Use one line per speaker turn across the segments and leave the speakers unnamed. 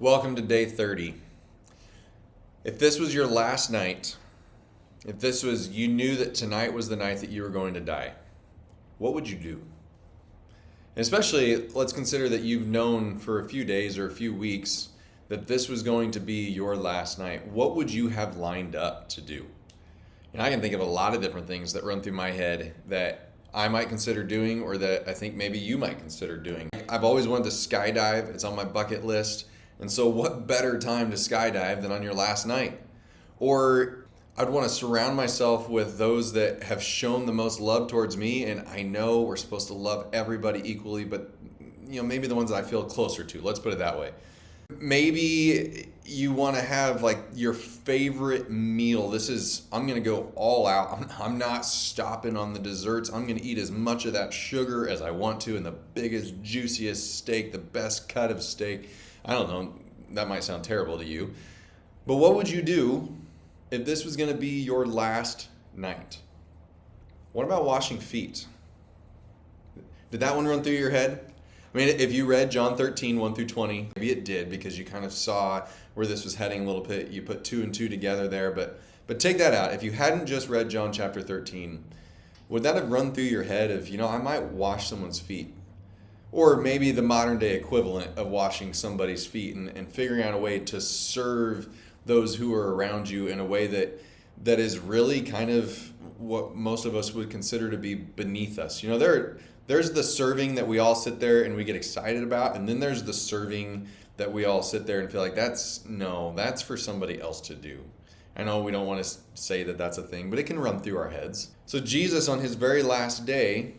Welcome to day 30. If this was your last night, if you knew that tonight was the night that you were going to die, what would you do? And especially, let's consider that you've known for a few days or a few weeks that this was going to be your last night. What would you have lined up to do? And I can think of a lot of different things that run through my head that I might consider doing or that I think maybe you might consider doing. I've always wanted to skydive, it's on my bucket list. And so, what better time to skydive than on your last night? Or I'd want to surround myself with those that have shown the most love towards me. And I know we're supposed to love everybody equally, but maybe the ones that I feel closer to. Let's put it that way. Maybe you want to have like your favorite meal. I'm going to go all out. I'm not stopping on the desserts. I'm going to eat as much of that sugar as I want to and the biggest, juiciest steak, the best cut of steak. I don't know, that might sound terrible to you. But what would you do if this was going to be your last night? What about washing feet? Did that one run through your head? I mean, if you read John 13, 1 through 20, maybe it did because you kind of saw where this was heading a little bit. You put two and two together there. But take that out. If you hadn't just read John chapter 13, would that have run through your head of, I might wash someone's feet? Or maybe the modern day equivalent of washing somebody's feet and figuring out a way to serve those who are around you in a way that is really kind of what most of us would consider to be beneath us. There's the serving that we all sit there and we get excited about, and then there's the serving that we all sit there and feel like that's for somebody else to do. I know we don't want to say that that's a thing, but it can run through our heads. So Jesus, on his very last day,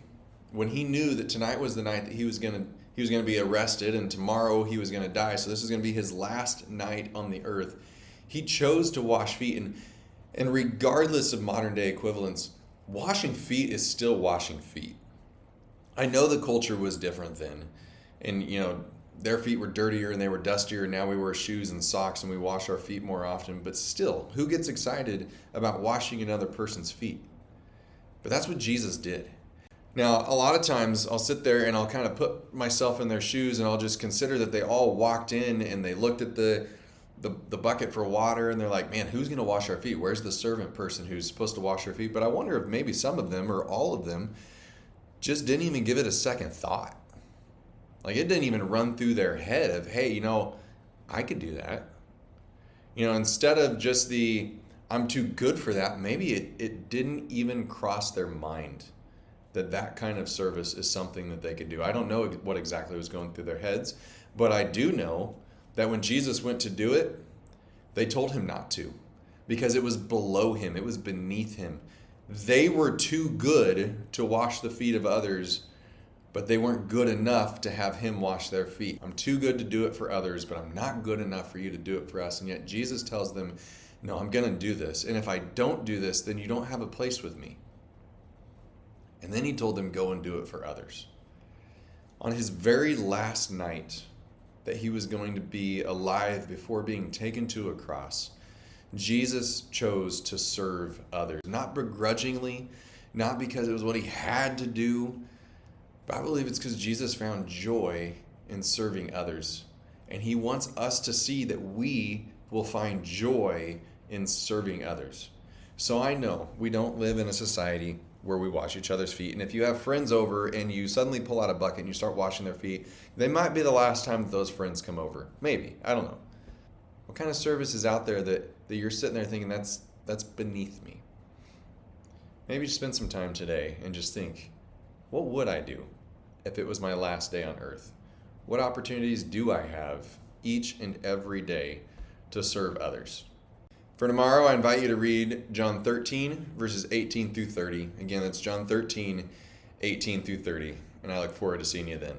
when he knew that tonight was the night that he was going to be arrested and tomorrow he was going to die, so this is going to be his last night on the earth, he chose to wash feet. And regardless of modern day equivalents, washing feet is still washing feet. I know the culture was different then, and their feet were dirtier and they were dustier, and now we wear shoes and socks and we wash our feet more often. But still, who gets excited about washing another person's feet? But that's what Jesus did. Now, a lot of times I'll sit there and I'll kind of put myself in their shoes and I'll just consider that they all walked in and they looked at the bucket for water and they're like, man, who's going to wash our feet? Where's the servant person who's supposed to wash our feet? But I wonder if maybe some of them or all of them just didn't even give it a second thought. Like it didn't even run through their head of, hey, I could do that. Instead of just I'm too good for that, maybe it didn't even cross their mind that kind of service is something that they could do. I don't know what exactly was going through their heads, but I do know that when Jesus went to do it, they told him not to because it was below him. It was beneath him. They were too good to wash the feet of others, but they weren't good enough to have him wash their feet. I'm too good to do it for others, but I'm not good enough for you to do it for us. And yet Jesus tells them, no, I'm going to do this. And if I don't do this, then you don't have a place with me. And then he told them, go and do it for others. On his very last night that he was going to be alive before being taken to a cross, Jesus chose to serve others. Not begrudgingly, not because it was what he had to do, but I believe it's because Jesus found joy in serving others. And he wants us to see that we will find joy in serving others. So I know we don't live in a society where we wash each other's feet. And if you have friends over and you suddenly pull out a bucket and you start washing their feet, they might be the last time that those friends come over. Maybe. I don't know. What kind of service is out there that you're sitting there thinking that's beneath me? Maybe just spend some time today and just think, what would I do if it was my last day on earth? What opportunities do I have each and every day to serve others? For tomorrow, I invite you to read John 13, verses 18 through 30. Again, that's John 13, 18 through 30. And I look forward to seeing you then.